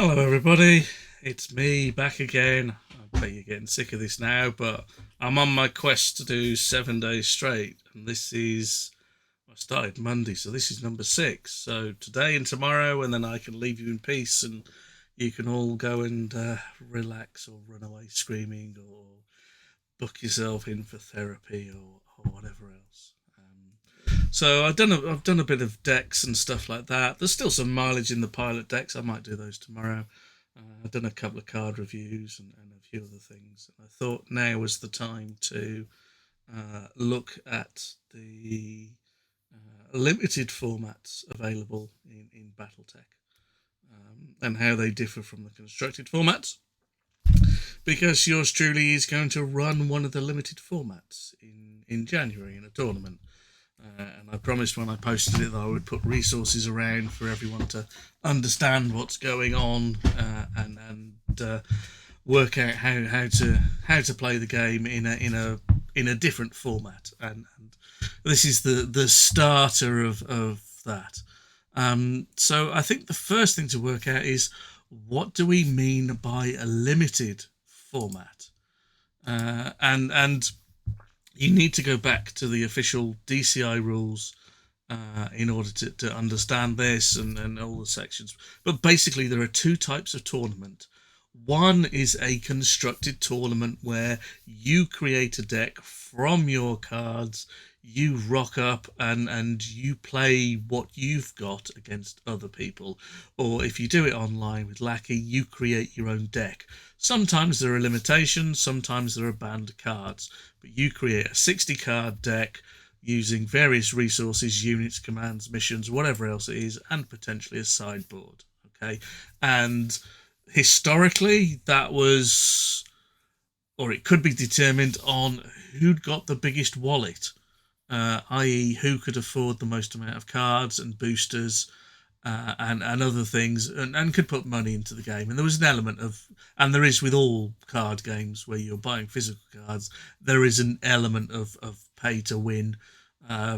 Hello, everybody. It's me back again. I bet you're getting sick of this now, but I'm on my quest to do 7 days straight, and I started Monday, so this is number 6. So today and tomorrow, and then I can leave you in peace, and you can all go and relax or run away screaming or book yourself in for therapy or whatever else. So I've done a bit of decks and stuff like that. There's still some mileage in the pilot decks. I might do those tomorrow. I've done a couple of card reviews and a few other things. And I thought now was the time to look at the limited formats available in BattleTech, and how they differ from the constructed formats. Because yours truly is going to run one of the limited formats in January in a tournament. And I promised when I posted it that I would put resources around for everyone to understand what's going on, and work out how to play the game in a different format. And this is the starter of that. So I think the first thing to work out is, what do we mean by a limited format? And you need to go back to the official DCI rules in order to understand this and all the sections. But basically, there are two types of tournament. One is a constructed tournament where you create a deck from your cards, you rock up and you play what you've got against other people. Or if you do it online with Lackey, you create your own deck. Sometimes there are limitations, sometimes there are banned cards, but you create a 60 card deck using various resources, units, commands, missions, whatever else it is, and potentially a sideboard. Okay, and historically that was, or it could be determined on who'd got the biggest wallet, i.e. who could afford the most amount of cards and boosters, and other things, and could put money into the game. And there was an element of, and there is with all card games where you're buying physical cards, there is an element of pay to win,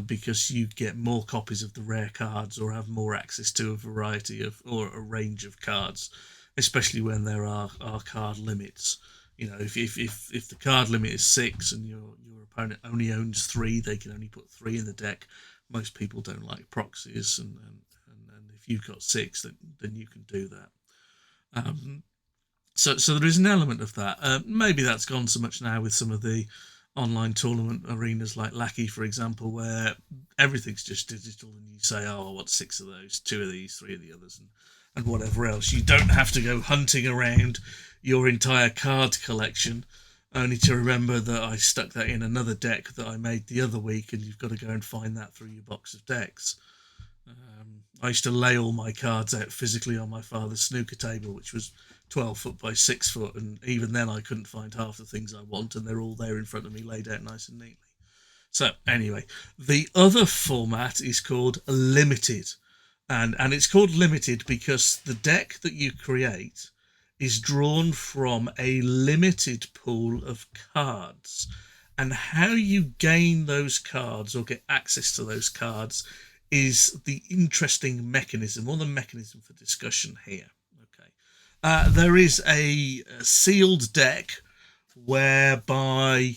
because you get more copies of the rare cards or have more access to a variety of, or a range of cards, especially when there are card limits. You know, if the card limit is 6 and your opponent only owns 3, they can only put 3 in the deck. Most people don't like proxies, and if you've got 6, then you can do that. So there is an element of that. Maybe that's gone so much now with some of the online tournament arenas like Lackey, for example, where everything's just digital, and you say, oh, I want 6 of those, 2 of these, 3 of the others, and whatever else. You don't have to go hunting around your entire card collection, only to remember that I stuck that in another deck that I made the other week, and you've got to go and find that through your box of decks. I used to lay all my cards out physically on my father's snooker table, which was 12 foot by 6 foot, and even then I couldn't find half the things I want, and they're all there in front of me, laid out nice and neatly. So anyway, the other format is called limited, and it's called limited because the deck that you create is drawn from a limited pool of cards, and how you gain those cards or get access to those cards is the interesting mechanism, or the mechanism for discussion here. Okay, there is a sealed deck whereby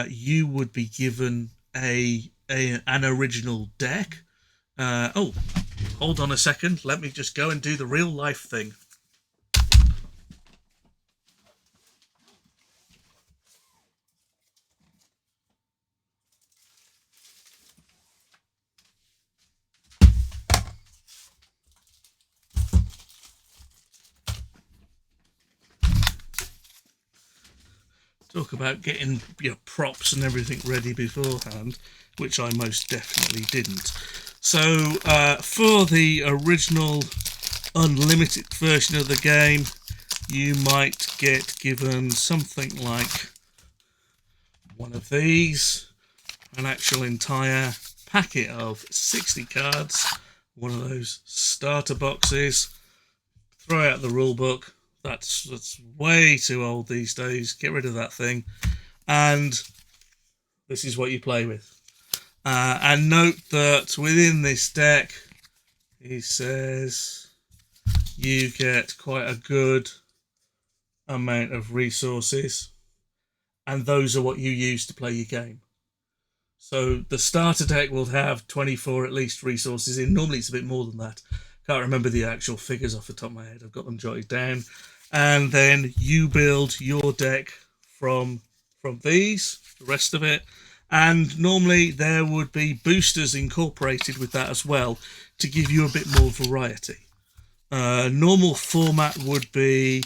you would be given an original deck. Oh, hold on a second. Let me just go and do the real life thing. Talk about getting your props and everything ready beforehand, which I most definitely didn't. So for the original unlimited version of the game, you might get given something like one of these, an actual entire packet of 60 cards, one of those starter boxes. Throw out the rule book. That's way too old these days. Get rid of that thing. And this is what you play with. And note that within this deck, he says, you get quite a good amount of resources, and those are what you use to play your game. So the starter deck will have 24 at least resources in. Normally it's a bit more than that. Can't remember the actual figures off the top of my head. I've got them jotted down. And then you build your deck from these, the rest of it. And normally there would be boosters incorporated with that as well to give you a bit more variety. Normal format would be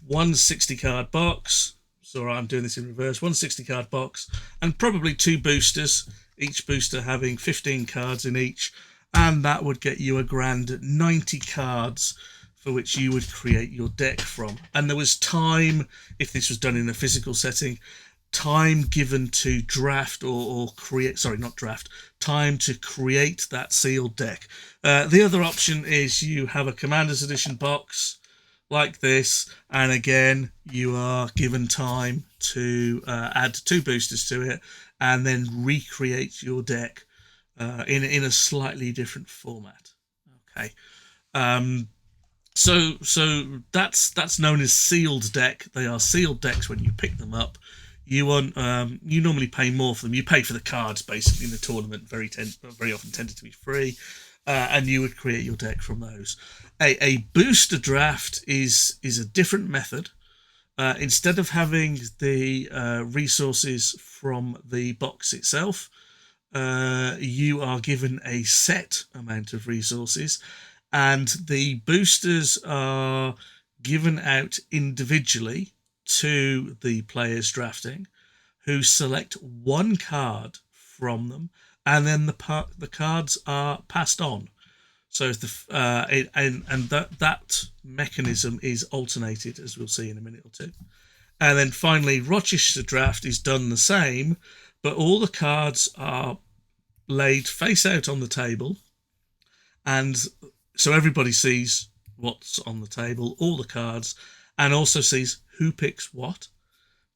one 60 card box. So I'm doing this in reverse. One 60 card box and probably 2 boosters, each booster having 15 cards in each. And that would get you a grand 90 cards for which you would create your deck from. And there was time, if this was done in a physical setting, time given to draft or create, sorry, not draft, time to create that sealed deck. The other option is you have a Commander's Edition box like this, and again you are given time to add 2 boosters to it and then recreate your deck in a slightly different format. Okay, so that's known as sealed deck. They are sealed decks when you pick them up. You normally pay more for them. You pay for the cards basically in the tournament. Very often tended to be free. And you would create your deck from those. A booster draft is a different method. Instead of having the resources from the box itself, you are given a set amount of resources, and the boosters are given out individually to the players drafting, who select one card from them, and then the cards are passed on. So if that mechanism is alternated, as we'll see in a minute or two. And then finally, Rochester draft is done the same, but all the cards are laid face out on the table, and so everybody sees what's on the table, all the cards, and also sees who picks what.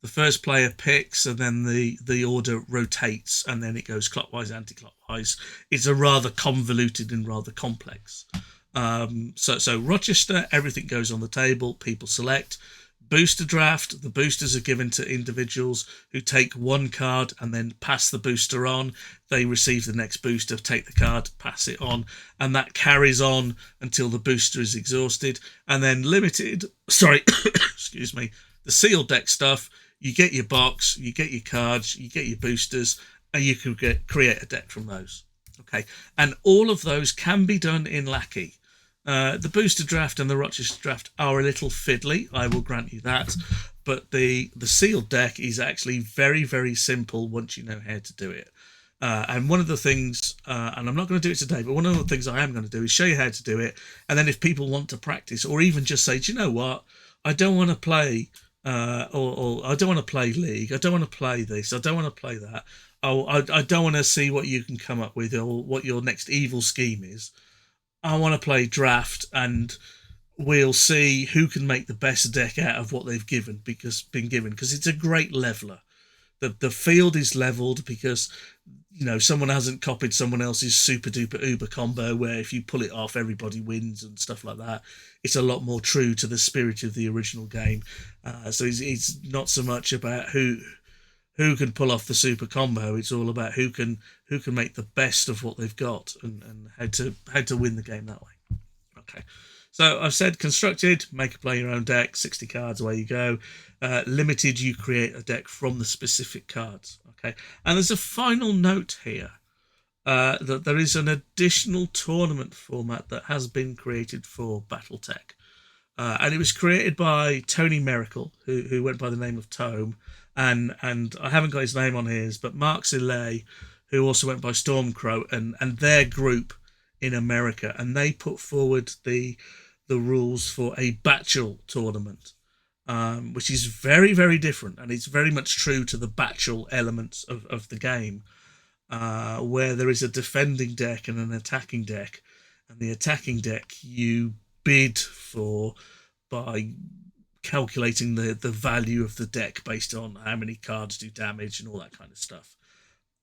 The first player picks, and then the order rotates, and then it goes clockwise, anti-clockwise. It's a rather convoluted and rather complex. So Rochester, everything goes on the table, people select. Booster draft, the boosters are given to individuals who take one card and then pass the booster on. They receive the next booster, take the card, pass it on, and that carries on until the booster is exhausted. And then excuse me, the sealed deck stuff, you get your box, you get your cards, you get your boosters, and you can create a deck from those. Okay, and all of those can be done in Lackey. The booster draft and the Rochester draft are a little fiddly, I will grant you that, but the sealed deck is actually very, very simple once you know how to do it. And one of the things, and I'm not going to do it today, but one of the things I am going to do is show you how to do it. And then if people want to practice, or even just say, do you know what, I don't want to play, or I don't want to play League, I don't want to play this, I don't want to play that, I don't want to see what you can come up with or what your next evil scheme is. I want to play draft, and we'll see who can make the best deck out of what they've been given, because it's a great leveler. The field is leveled because, you know, someone hasn't copied someone else's super duper uber combo where if you pull it off everybody wins and stuff like that. It's a lot more true to the spirit of the original game. So it's not so much about who can pull off the super combo. It's all about who can make the best of what they've got and how to win the game that way. Okay, so I've said constructed, make a play your own deck, 60 cards, away you go. Limited, you create a deck from the specific cards. Okay, and there's a final note here that there is an additional tournament format that has been created for BattleTech. And it was created by Tony Miracle, who went by the name of Tome, and I haven't got his name on here, but Mark Zillay, who also went by Stormcrow, and their group in America, and they put forward the rules for a Batchel tournament, which is very, very different, and it's very much true to the Batchel elements of the game, where there is a defending deck and an attacking deck, and the attacking deck you bid for by calculating the value of the deck based on how many cards do damage and all that kind of stuff.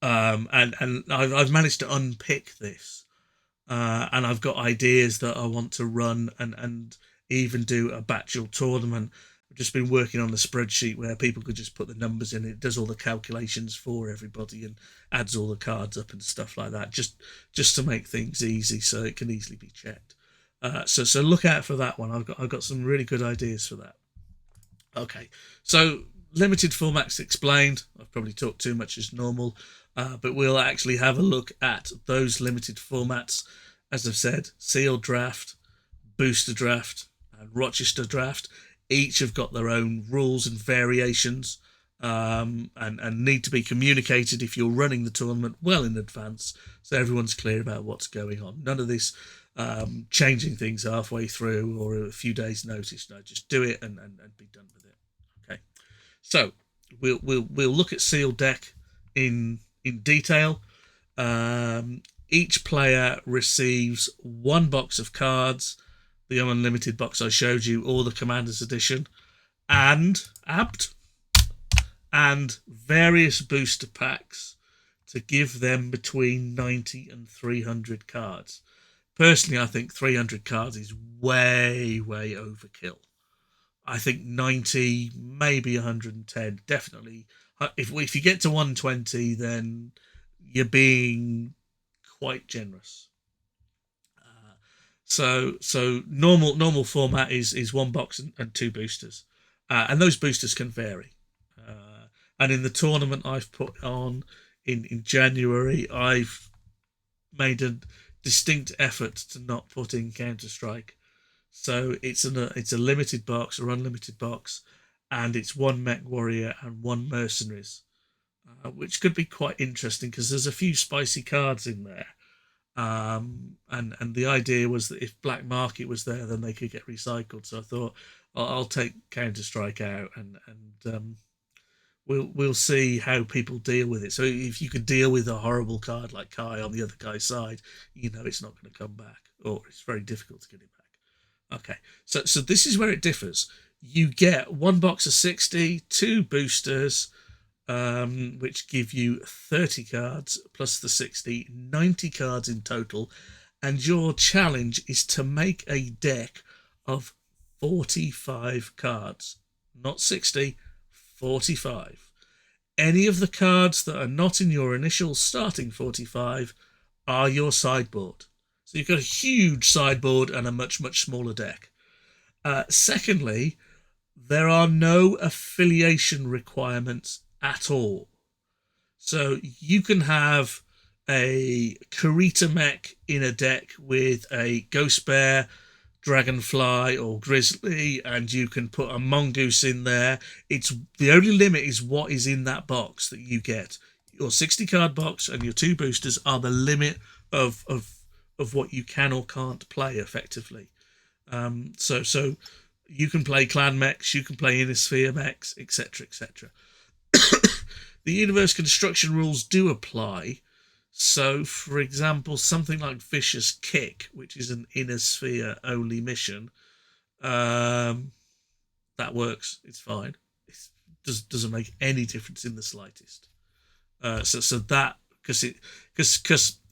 And I've managed to unpick this. and I've got ideas that I want to run and even do a batchel tournament. I've just been working on a spreadsheet where people could just put the numbers in. It does all the calculations for everybody and adds all the cards up and stuff like that, just to make things easy, so it can easily be checked. So look out for that one. I've got some really good ideas for that. Okay, so limited formats explained. I've probably talked too much as normal, but we'll actually have a look at those limited formats. As I've said, sealed draft, booster draft, and Rochester draft. Each have got their own rules and variations, and need to be communicated if you're running the tournament well in advance, so everyone's clear about what's going on. None of this changing things halfway through or a few days' notice. No, just do it and be done with it. Okay, so we'll look at sealed deck in detail. Each player receives one box of cards, the unlimited box I showed you, or the Commander's Edition, and various booster packs to give them between 90 and 300 cards. Personally, I think 300 cards is way overkill. I think 90, maybe 110, definitely. If you get to 120, then you're being quite generous. So normal format is one box and two boosters, and those boosters can vary. And in the tournament I've put on in January, I've made a distinct effort to not put in Counter-Strike. So it's a limited box or unlimited box, and it's one Mech Warrior and one Mercenaries, which could be quite interesting because there's a few spicy cards in there. And the idea was that if Black Market was there, then they could get recycled. So I thought I'll take Counter-Strike out, and we'll see how people deal with it. So if you could deal with a horrible card like Kai on the other guy's side, you know it's not going to come back, or it's very difficult to get it back. Okay, so this is where it differs. You get one box of 60, two boosters, which give you 30 cards plus the 60, 90 cards in total. And your challenge is to make a deck of 45 cards, not 60, 45. Any of the cards that are not in your initial starting 45 are your sideboard. So you've got a huge sideboard and a much smaller deck. Secondly, there are no affiliation requirements at all. So you can have a Kurita mech in a deck with a Ghost Bear, Dragonfly, or Grizzly, and you can put a Mongoose in there. It's the only limit is what is in that box that you get. Your 60 card box and your two boosters are the limit of what you can or can't play effectively. So you can play clan mechs, you can play inner sphere mechs, etc. The universe construction rules do apply. So, for example, something like Vicious Kick, which is an inner sphere only mission, that works. It's fine. It doesn't make any difference in the slightest. So that because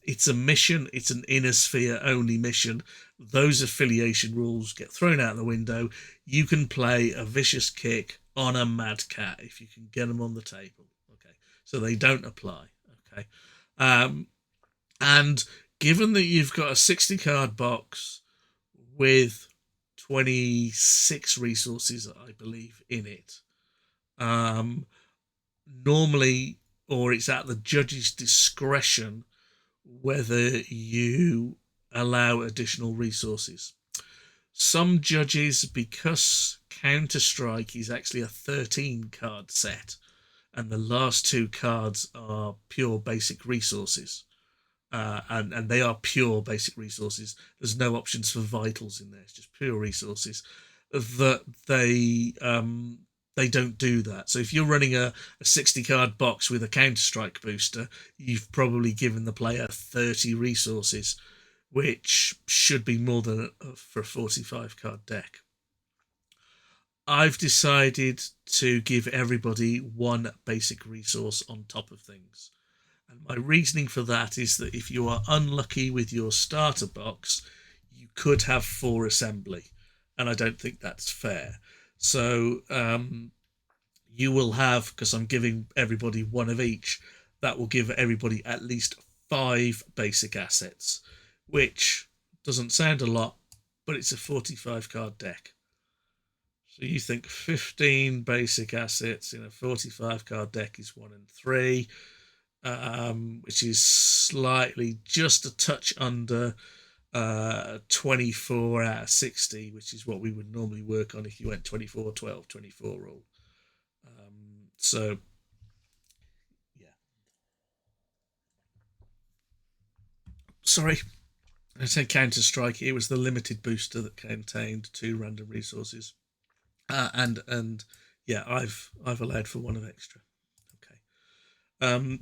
it's a mission, it's an inner sphere only mission. Those affiliation rules get thrown out the window. You can play a Vicious Kick on a Mad Cat if you can get them on the table. Okay, so they don't apply. Okay, and given that you've got a 60 card box with 26 resources, I believe, in it, normally, or it's at the judge's discretion whether you allow additional resources. Some judges, because Counter-Strike is actually a 13 card set, and the last two cards are pure basic resources, and they are pure basic resources. There's no options for vitals in there. It's just pure resources. That they don't do that. So if you're running a 60 card box with a Counter-Strike booster, you've probably given the player 30 resources, which should be more than for a 45 card deck. I've decided to give everybody one basic resource on top of things. And my reasoning for that is that if you are unlucky with your starter box, you could have 4 assembly, and I don't think that's fair. So you will have, because I'm giving everybody 1 of each, that will give everybody at least 5 basic assets, which doesn't sound a lot, but it's a 45 card deck. So you think 15 basic assets in a 45 card deck is 1 and 3, which is slightly just a touch under 24 out of 60, which is what we would normally work on if you went 24, 12, 24 rule. So, yeah. Sorry, I said Counter Strike. It was the limited booster that contained 2 random resources, and yeah, I've allowed for 1 of extra. Okay.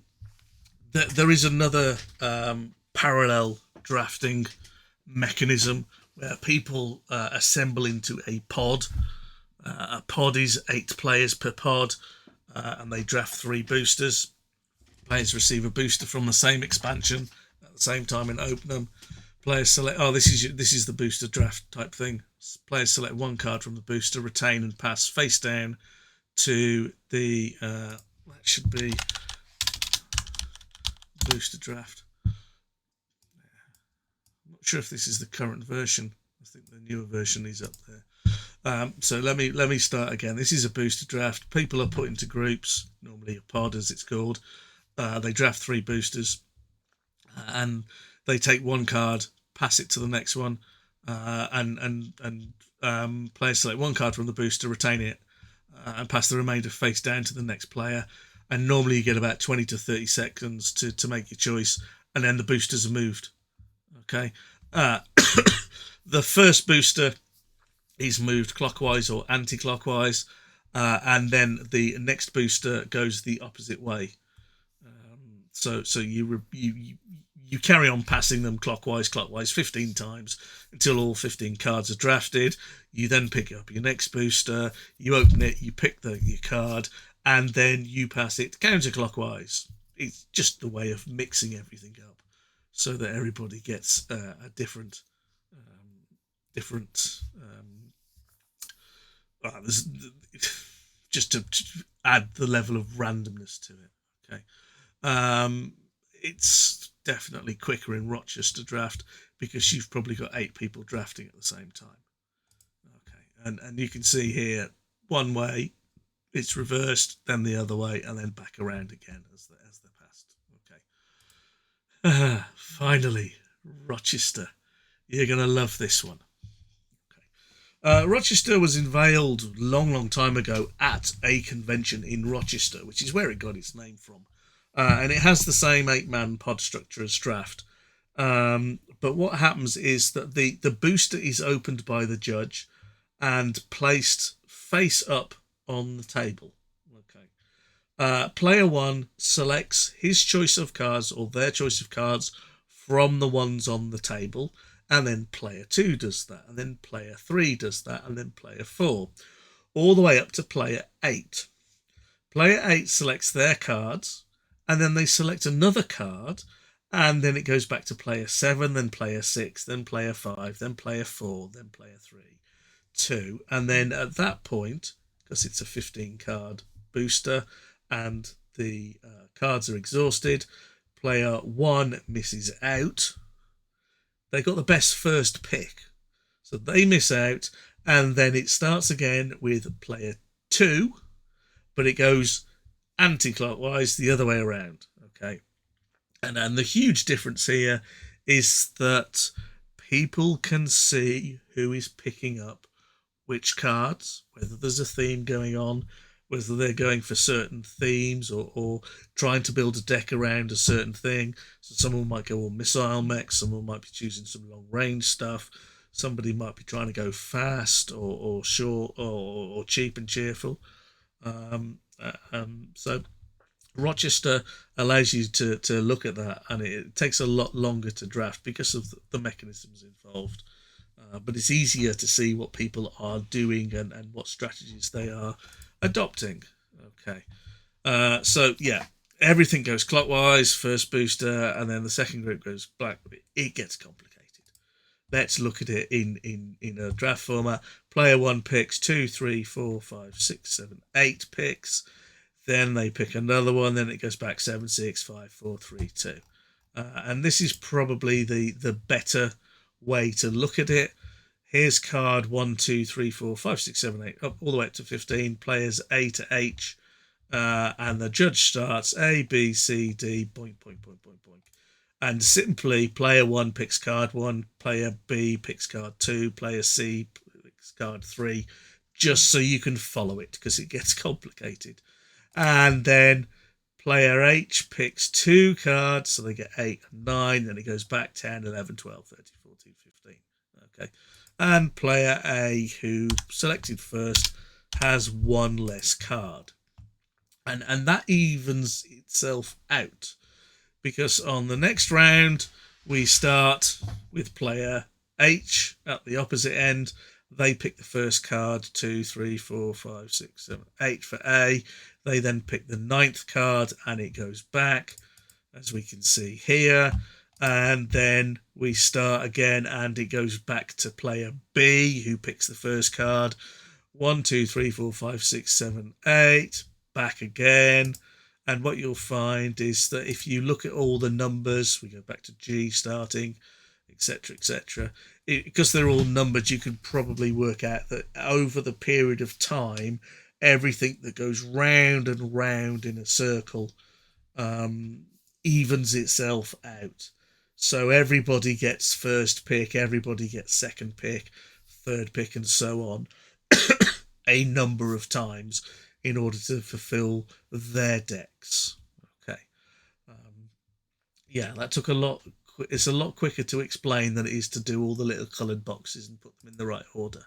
There is another parallel drafting mechanism where people assemble into a pod. A pod is 8 players per pod, and they draft 3 boosters. Players receive a booster from the same expansion at the same time and open them. Players select. Oh, this is the booster draft type thing. Players select 1 card from the booster, retain and pass face down to the. That should be booster draft. I'm not sure if this is the current version. I think the newer version is up there. So let me start again. This is a booster draft. People are put into groups, normally a pod as it's called. They draft 3 boosters, and they take 1 card, pass it to the next one, and players select 1 card from the booster, retain it, and pass the remainder face down to the next player. And normally you get about 20 to 30 seconds to make your choice, and then the boosters are moved. Okay. The first booster is moved clockwise or anti-clockwise, and then the next booster goes the opposite way. So you carry on passing them clockwise 15 times until all 15 cards are drafted. You then pick up your next booster, you open it, you pick your card, and then you pass it counterclockwise. It's just the way of mixing everything up so that everybody gets a different just to add the level of randomness to it. Okay. It's definitely quicker in Rochester draft because you've probably got 8 people drafting at the same time. Okay, and you can see here 1 way, it's reversed, then the other way, and then back around again as they're passed. Okay. Finally, Rochester. You're gonna love this one. Rochester was unveiled long time ago at a convention in Rochester, which is where it got its name from. And it has the same 8-man pod structure as draft. But what happens is that the booster is opened by the judge and placed face up on the table. Okay. Player 1 selects his choice of cards or their choice of cards from the ones on the table, and then player 2 does that, and then player 3 does that, and then player 4, all the way up to player 8. Player 8 selects their cards, and then they select another card, and then it goes back to player 7, then player 6, then player 5, then player 4, then player 3, 2, and then at that point, because it's a 15 card booster and the cards are exhausted, player 1 misses out. They got the best first pick, so they miss out, and then it starts again with player 2, but it goes anti-clockwise the other way around. Okay, and the huge difference here is that people can see who is picking up which cards, whether there's a theme going on, whether they're going for certain themes or trying to build a deck around a certain thing. So someone might go on missile mechs, someone might be choosing some long range stuff, somebody might be trying to go fast or short or cheap and cheerful. So Rochester allows you to look at that, and it takes a lot longer to draft because of the mechanisms involved. But it's easier to see what people are doing and what strategies they are adopting. Okay. So yeah, everything goes clockwise, first booster, and then the second group goes black. It gets complicated. Let's look at it in a draft format. Player one picks 2, 3, 4, 5, 6, 7, 8 picks. Then they pick another one. Then it goes back 7, 6, 5, 4, 3, 2. And this is probably the better way to look at it. Here's card 1, 2, 3, 4, 5, 6, 7, 8, up all the way up to 15. Players A to H. And the judge starts A, B, C, D, boink, boink, boink, boink, boink. And simply, player one picks card one, player B picks card two, player C picks card three, just so you can follow it because it gets complicated. And then player H picks two cards, so they get 8 and 9, then it goes back 10, 11, 12, 13, 14, 15. Okay. And player A, who selected first, has one less card. And that evens itself out, because on the next round we start with player H at the opposite end. They pick the first card, 2, 3, 4, 5, 6, 7, 8 for A. They then pick the 9th card and it goes back, as we can see here. And then we start again and it goes back to player B, who picks the first card. 1, 2, 3, 4, 5, 6, 7, 8. Back again. And what you'll find is that if you look at all the numbers, we go back to G starting, etc., etc., because they're all numbered, you can probably work out that over the period of time, everything that goes round and round in a circle evens itself out. So everybody gets first pick, everybody gets second pick, third pick, and so on a number of times in order to fulfill their decks. Okay. Yeah, that took a lot. It's a lot quicker to explain than it is to do all the little coloured boxes and put them in the right order.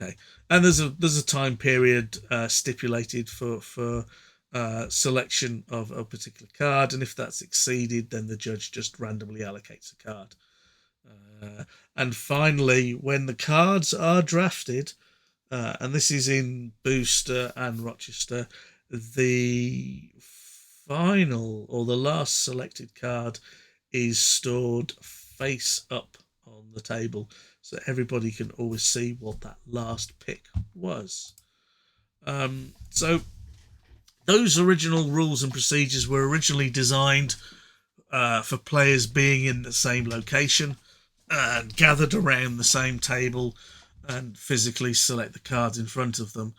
Okay, and there's a time period stipulated for selection of a particular card, and if that's exceeded, then the judge just randomly allocates a card. And finally, when the cards are drafted, and this is in Booster and Rochester, the final or the last selected card is stored face up on the table, so everybody can always see what that last pick was. So those original rules and procedures were originally designed for players being in the same location and gathered around the same table and physically select the cards in front of them.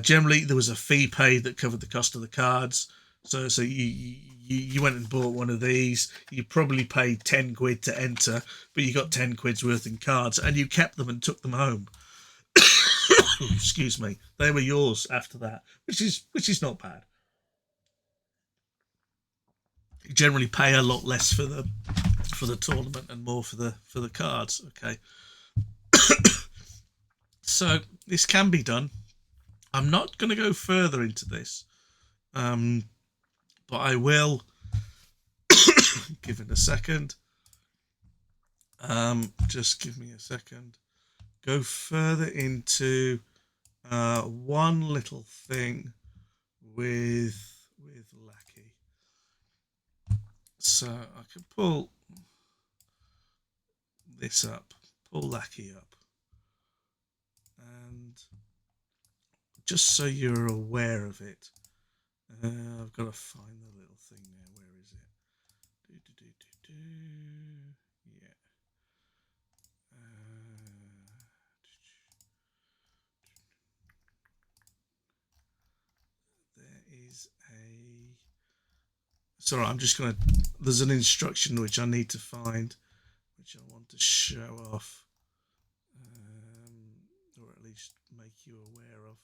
Generally, there was a fee paid that covered the cost of the cards. So you went and bought one of these. You probably paid 10 quid to enter, but you got 10 quid's worth in cards, and you kept them and took them home. Excuse me. They were yours after that, which is not bad. You generally pay a lot less for the tournament and more for the cards. Okay. So this can be done. I'm not going to go further into this, but I will. Give it a second. Just give me a second. Go further into one little thing with Lackey. So I can pull this up, pull Lackey up, and just so you're aware of it, I've got to find the little thing there. Where is it? Yeah. There is a. Sorry, I'm just going to. There's an instruction which I need to find, which I want to show off, or at least make you aware of.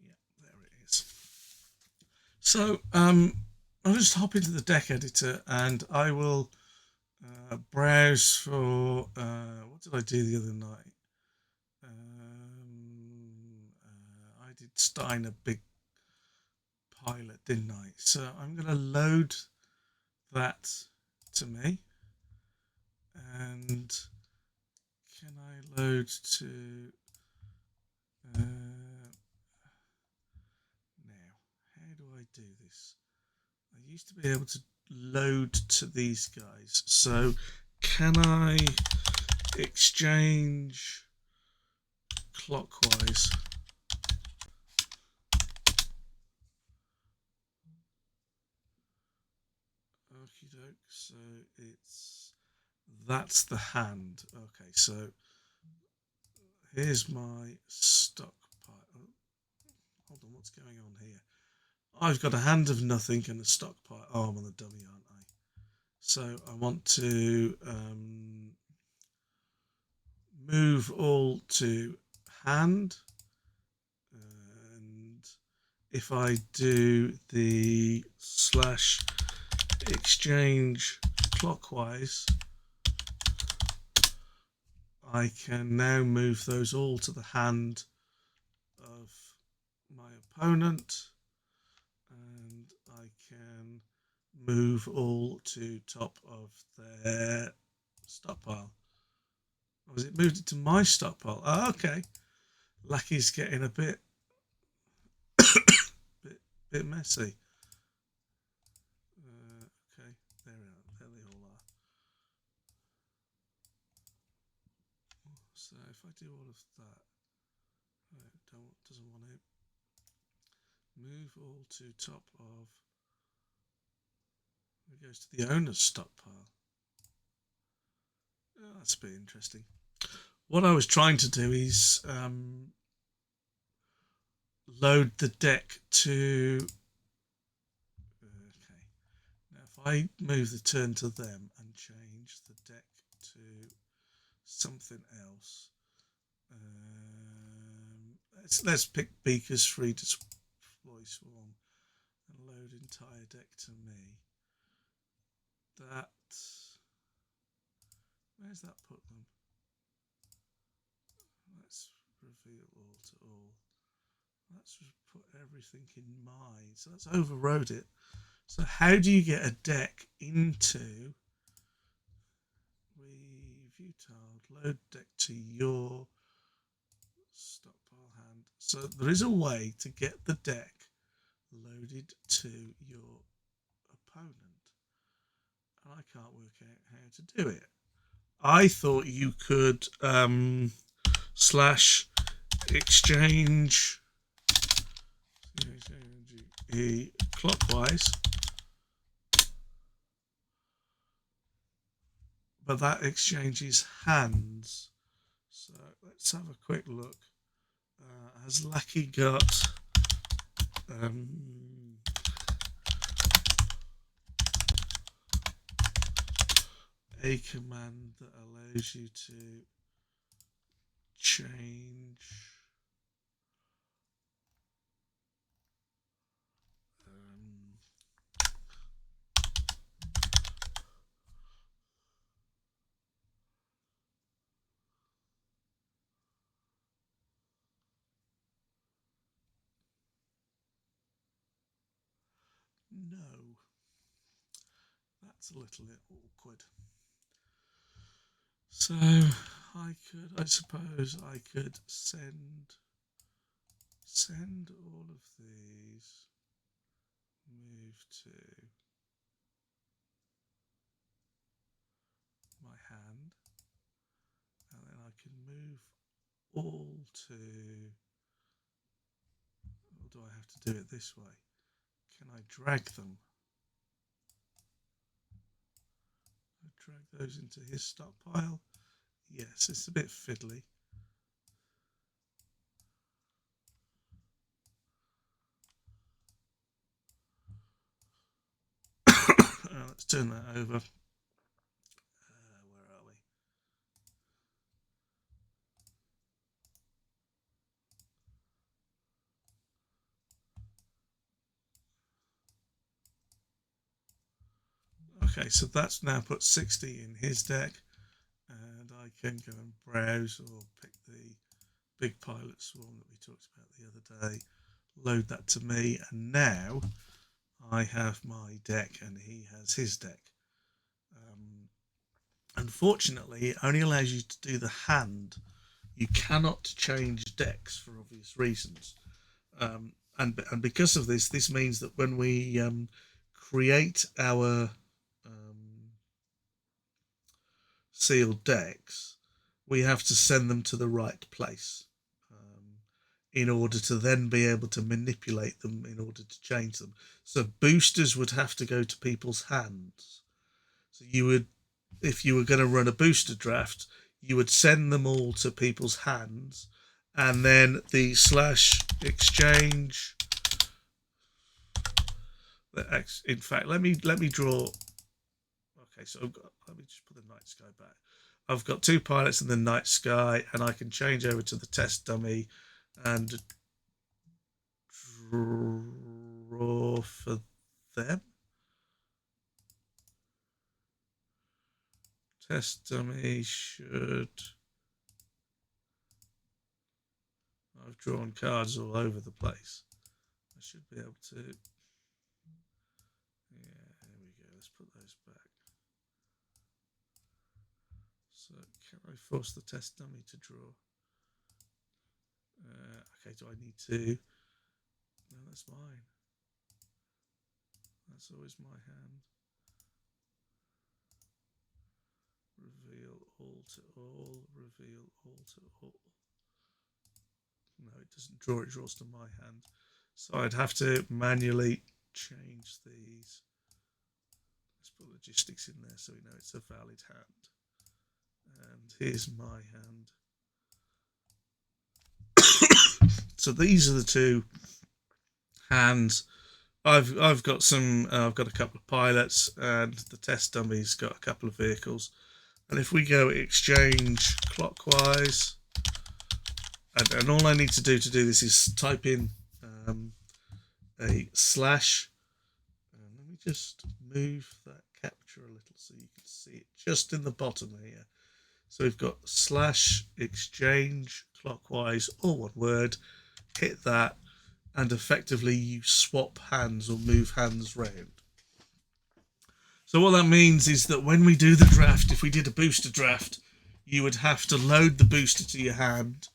Yeah, there it is. So I'll just hop into the deck editor and I will browse for what did I do the other night? I did Steiner Big pilot, didn't I? So I'm going to load that to me. And can I load to now? How do I do this? I used to be able to load to these guys. So can I exchange clockwise? Okie doke. So that's the hand. Okay, so here's my stockpile. Oh, hold on, what's going on here? I've got a hand of nothing and a stockpile. Oh, I'm on the dummy, aren't I? So I want to move all to hand. And if I do the slash exchange clockwise, I can now move those all to the hand of my opponent, and I can move all to top of their stockpile. Oh, has it moved it to my stockpile? Oh, okay. Lucky's getting a bit bit messy. Okay, there they all are. So if I do all of that, doesn't want to move all to top of. It goes to the owner's stockpile. Oh, that's a bit interesting. What I was trying to do is load the deck to. Okay, now if I move the turn to them and change the deck to something else, let's pick Beaker's free deploy swarm and load entire deck to me. That, where's that put them? Let's reveal all to all. Let's put everything in mine. So let's overrode it. So how do you get a deck into view tiled, load deck to your stockpile hand? So there is a way to get the deck loaded to your opponent. And I can't work out how to do it. I thought you could slash exchange clockwise, but that exchanges hands. So let's have a quick look. Has Lucky got a command that allows you to change no, that's a little bit awkward. So I suppose I could send all of these, move to my hand, and then I can move all to, or do I have to do it this way? Can I drag them? I drag those into his stockpile. Yes, it's a bit fiddly. Let's turn that over. Where are we? Okay, so that's now put 60 in his deck, and I can go and browse or pick the big pilot swarm that we talked about the other day, load that to me, and now I have my deck and he has his deck. Unfortunately, it only allows you to do the hand. You cannot change decks for obvious reasons. And because of this, this means that when we create our sealed decks, we have to send them to the right place in order to then be able to manipulate them in order to change them. So boosters would have to go to people's hands. So you would, if you were going to run a booster draft, you would send them all to people's hands, and then the /exchange. In fact, let me draw. Okay, so let me just put the night sky back. I've got 2 pilots in the night sky, and I can change over to the test dummy and draw for them. Test dummy should. I've drawn cards all over the place. I should be able to. Yeah, there we go. Let's put those back. So, can I force the test dummy to draw? Okay, do I need to? No, that's mine. That's always my hand. Reveal all to all. Reveal all to all. No, it doesn't draw. It draws to my hand. So I'd have to manually change these. Let's put logistics in there so we know it's a valid hand. And here's my hand. So these are the 2 hands. I've got some. I've got a couple of pilots, and the test dummy's got a couple of vehicles. And if we go exchange clockwise, and all I need to do this is type in a slash. And let me just move that capture a little so you can see it just in the bottom here. So we've got /exchange clockwise, all one word. Hit that, and effectively you swap hands or move hands round. So what that means is that when we do the draft, if we did a booster draft, you would have to load the booster to your hand,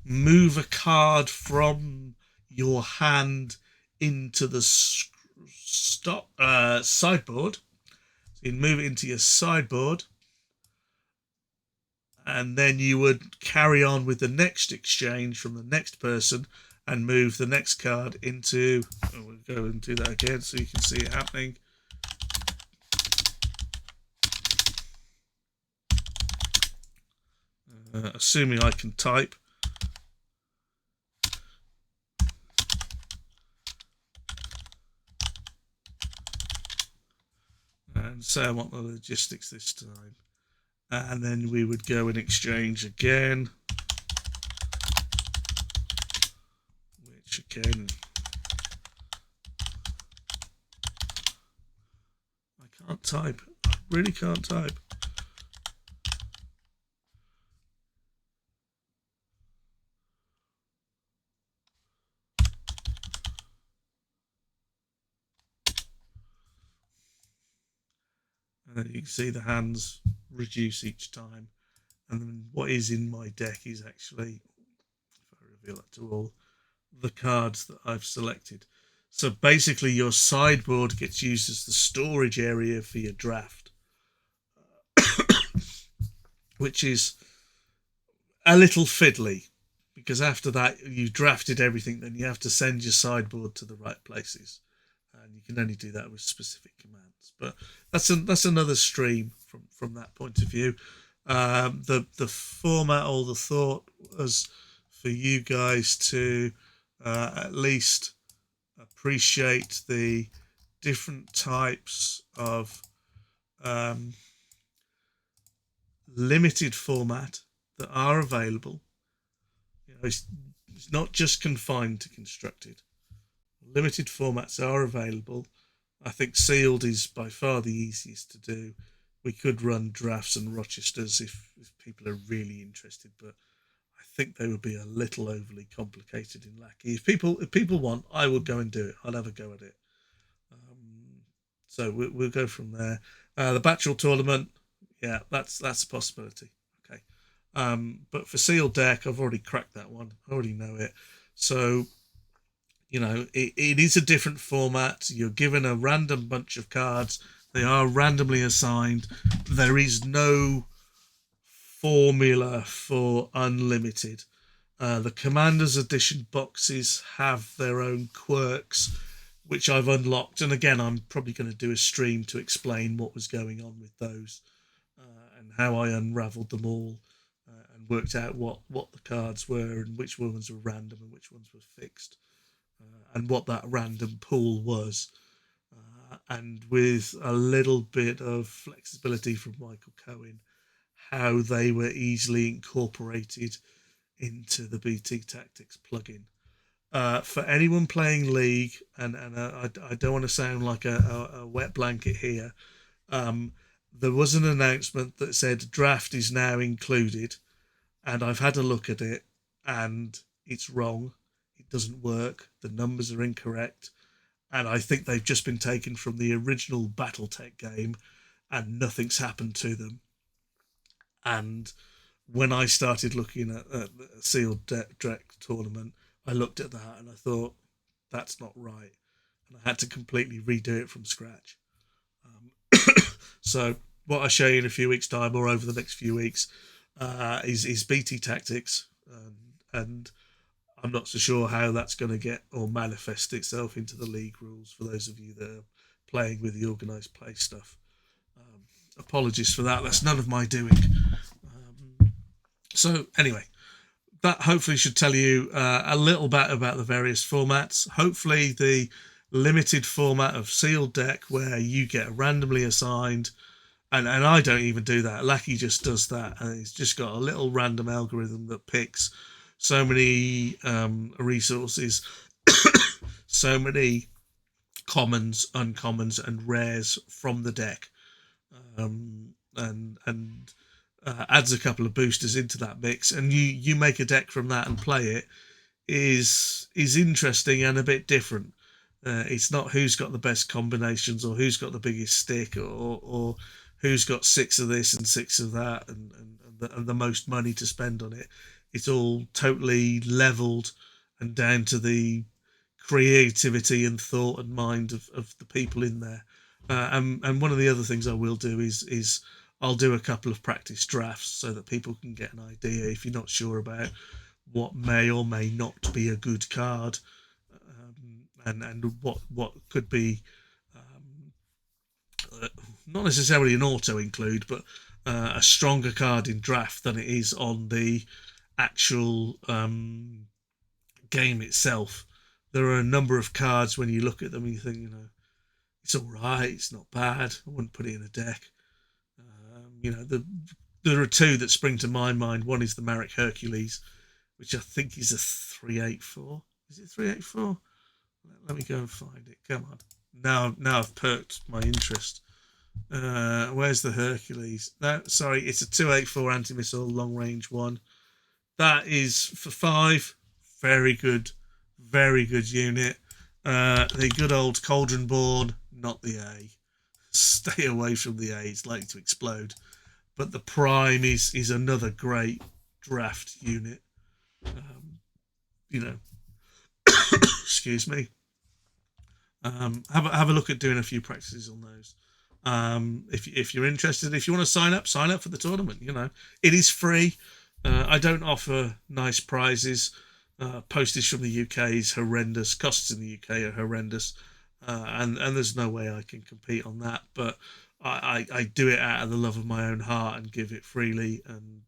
move a card from your hand into the sideboard. So you'd move it into your sideboard, and then you would carry on with the next exchange from the next person and move the next card into. We'll go and do that again so you can see it happening. Assuming I can type. And say I want the logistics this time. And then we would go and exchange again. Which again, I can't type. I really can't type. And then you can see the hands reduce each time. And then what is in my deck is actually, if I reveal that to all, the cards that I've selected. So basically your sideboard gets used as the storage area for your draft, which is a little fiddly, because after that you've drafted everything, then you have to send your sideboard to the right places, and you can only do that with specific commands. But that's another stream from that point of view. The format or the thought was for you guys to at least appreciate the different types of limited format that are available. You know, it's not just confined to constructed. Limited formats are available. I think sealed is by far the easiest to do. We could run drafts and Rochesters if people are really interested, but I think they would be a little overly complicated in Lackey. If people want, I would go and do it. I'll have a go at it. So we'll go from there. The Bachelor tournament, yeah, that's a possibility. Okay, but for sealed deck, I've already cracked that one. I already know it. So it is a different format. You're given a random bunch of cards. They are randomly assigned. There is no formula for unlimited. The Commander's Edition boxes have their own quirks, which I've unlocked. And again, I'm probably going to do a stream to explain what was going on with those and how I unravelled them all and worked out what the cards were and which ones were random and which ones were fixed and what that random pool was. And with a little bit of flexibility from Michael Cohen, how they were easily incorporated into the BT Tactics plugin. For anyone playing League, and I don't want to sound like a wet blanket here, there was an announcement that said draft is now included, and I've had a look at it, and it's wrong. It doesn't work. The numbers are incorrect, and I think they've just been taken from the original BattleTech game, and nothing's happened to them. And when I started looking at the sealed deck tournament, I looked at that and I thought, that's not right. And I had to completely redo it from scratch. So what I show you in a few weeks' time or over the next few weeks is BT Tactics. And I'm not so sure how that's going to get or manifest itself into the league rules for those of you that are playing with the organised play stuff. Apologies for that. That's none of my doing. So anyway, that hopefully should tell you a little bit about the various formats. Hopefully the limited format of sealed deck where you get randomly assigned, and I don't even do that. Lackey just does that, and it's just got a little random algorithm that picks so many resources, so many commons, uncommons, and rares from the deck, and adds a couple of boosters into that mix, and you make a deck from that and play it. Is interesting and a bit different. It's not who's got the best combinations or who's got the biggest stick or who's got 6 of this and 6 of that and the most money to spend on it. It's all totally leveled and down to the creativity and thought and mind of the people in there. And one of the other things I will do is I'll do a couple of practice drafts so that people can get an idea if you're not sure about what may or may not be a good card, and what could be not necessarily an auto include, but a stronger card in draft than it is on the actual game itself. There are a number of cards when you look at them and you think, it's all right, it's not bad. I wouldn't put it in a deck. There are 2 that spring to my mind. One is the Marek Hercules, which I think is a 384. Is it 384? Let me go and find it. Come on. Now I've perked my interest. Where's the Hercules? No, sorry, it's a 284 anti-missile long range one. That is for 5. Very good unit. The good old Cauldron Born, not the A. Stay away from the A. It's likely to explode. But the Prime is another great draft unit. Excuse me. Have a look at doing a few practices on those. If you're interested, if you want to sign up for the tournament. It is free. I don't offer nice prizes. Postage from the UK is horrendous. Costs in the UK are horrendous, and there's no way I can compete on that. But I do it out of the love of my own heart and give it freely, and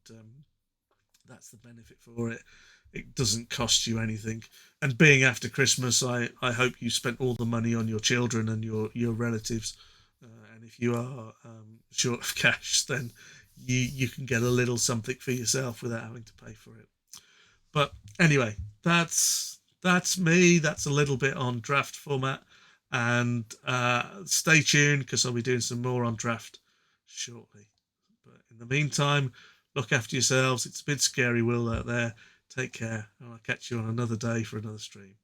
that's the benefit for it. It doesn't cost you anything. And being after Christmas, I hope you spent all the money on your children and your relatives. And if you are short of cash, then you can get a little something for yourself without having to pay for it. But anyway, that's me. That's a little bit on draft format. And stay tuned because I'll be doing some more on draft shortly. But in the meantime, look after yourselves. It's a bit scary world out there. Take care, and I'll catch you on another day for another stream.